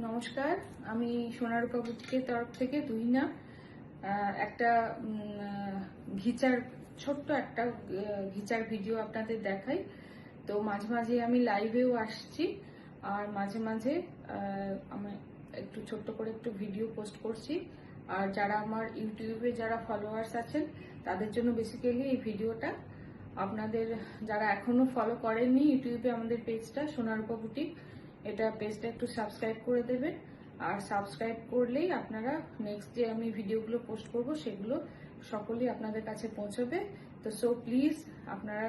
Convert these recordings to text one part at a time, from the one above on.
নমস্কার, আমি সোনারূপা বুটিকের তরফ থেকে তুহিনা একটা ঘিচার ছোট্ট একটা ঘিচার ভিডিও আপনাদের দেখাই। তো মাঝে মাঝে আমি লাইভেও আসছি, আর মাঝে মাঝে আমি একটু ছোট্ট করে একটু ভিডিও পোস্ট করছি। আর যারা আমার ইউটিউবে যারা ফলোয়ার্স আছেন তাদের জন্য বেসিক্যালি এই ভিডিওটা। আপনাদের যারা এখনো ফলো করেননি ইউটিউবে আমাদের পেজটা সোনারূপা বুটিক, এটা পেজটা একটু সাবস্ক্রাইব করে দেবেন। আর সাবস্ক্রাইব করলেই আপনারা নেক্সট যে আমি ভিডিওগুলো পোস্ট করব সেগুলো সকলেই আপনাদের কাছে পৌঁছবে। তো সো প্লিজ আপনারা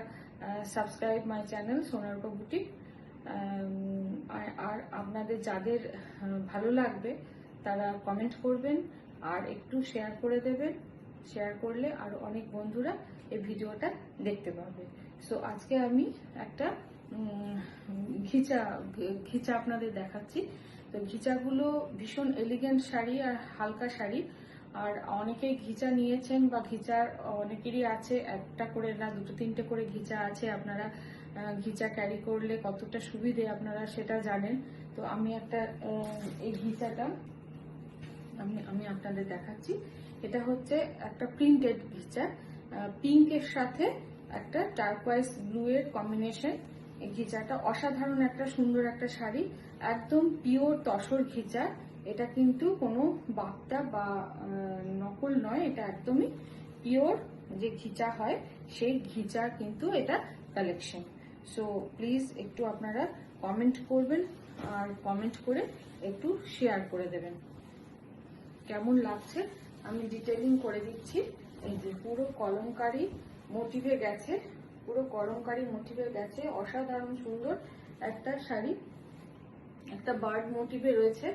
সাবস্ক্রাইব মাই চ্যানেল সোনারূপা বুটিক। আর আপনাদের যাদের ভালো লাগবে তারা কমেন্ট করবেন আর একটু শেয়ার করে দেবেন। শেয়ার করলে আর অনেক বন্ধুরা এই ভিডিওটা দেখতে পাবে। সো আজকে আমি একটা ঘিচা আপনাদের দেখাচ্ছি। তো ঘিচাগুলো ভীষণ এলিগেন্ট শাড়ি আর হালকা শাড়ি। আর অনেকেই ঘিচা নিয়েছেন বা ঘিচার অনেকেরই আছে, একটা করে না দুটো তিনটে করে ঘিচা আছে। আপনারা ঘিচা ক্যারি করলে কতটা সুবিধে আপনারা সেটা জানেন। তো আমি একটা এই ঘিচাটা আমি আপনাদের দেখাচ্ছি। এটা হচ্ছে একটা প্রিন্টেড ঘিচা, পিঙ্কের সাথে একটা টার্কোয়াইজ ব্লু এর কম্বিনেশন। এই ঘিচাটা অসাধারণ একটা সুন্দর একটা শাড়ি, একদম পিওর তসর ঘিচা। এটা কিন্তু কোনো বাপ্তা বা নকল নয়, এটা একদমই পিওর যে ঘিচা হয় সেই ঘিচা কিন্তু এটা কালেকশন। সো প্লিজ একটু আপনারা কমেন্ট করবেন আর কমেন্ট করে একটু শেয়ার করে দেবেন। কেমন লাগছে আমি ডিটেইলিং করে দিচ্ছি। এই যে পুরো কলমকারি মোটিভে গেছে, পুরো কলমকারি মোটিভে গেছে, অসাধারণ সুন্দর একটা শাড়ি। একটা বার্ড মোটিভে রয়েছে,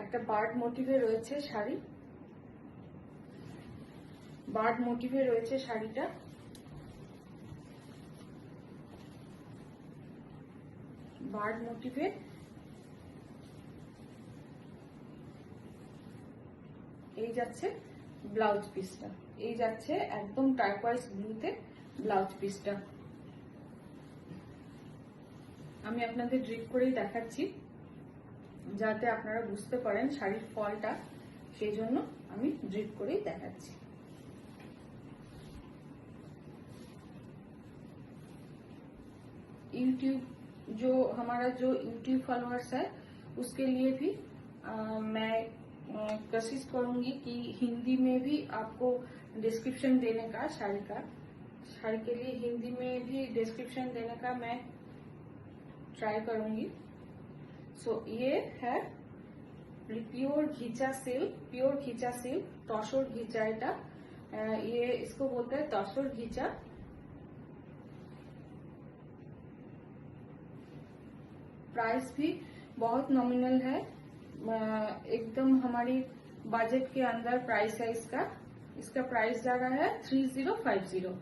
একটা বার্ড মোটিভে রয়েছে শাড়ি, বার্ড মোটিভে রয়েছে শাড়িটা। বার্ড মোটিভে এই যাচ্ছে ব্লাউজ পিসটা, এই যাচ্ছে একদম টার্কোয়াইজ ব্লুতে ব্লাউজ পিসটা। আমি আপনাদের ড্রিপ করেই দেখাচ্ছি যাতে আপনারা বুঝতে পারেন শাড়ির ফলটা, সেই জন্য আমি ড্রিপ করেই দেখাচ্ছি। यूट्यूब जो हमारा जो यूट्यूब फॉलोअर्स है उसके लिए भी मैं कोशिश करूंगी कि हिंदी में भी आपको डिस्क्रिप्शन देने का, शाड़ी के लिए हिंदी में भी डिस्क्रिप्शन देने का मैं ट्राई करूंगी। सो ये है प्योर घिचा सिल्क, तसर घिचा। এটা ये इसको बोलते हैं तसर घिचा। प्राइस भी बहुत नॉमिनल है, एकदम हमारी बजट के अंदर प्राइस है इसका प्राइस जा रहा है 3050।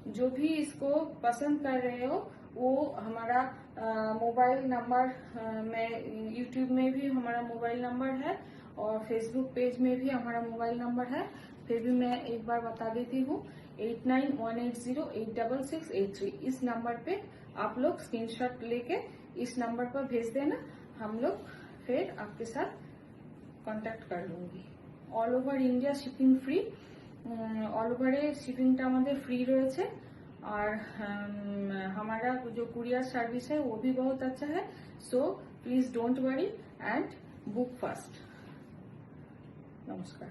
जो भी इसको पसंद कर रहे हो वो हमारा मोबाइल नंबर में, यूट्यूब में भी हमारा मोबाइल नंबर है और फेसबुक पेज में भी हमारा मोबाइल नंबर है। फिर भी मैं एक बार बता देती हूँ, 8918086683। इस नंबर पे आप लोग स्क्रीनशॉट लेके इस नंबर पर भेज देना, हम लोग फिर आपके साथ कांटेक्ट कर लूंगी। All over India shipping free, all over शिपिंगটা আমাদের फ्री রয়েছে। और हमारा जो कुरियर सर्विस है वो भी बहुत अच्छा है। So please don't worry and book fast. नमस्कार।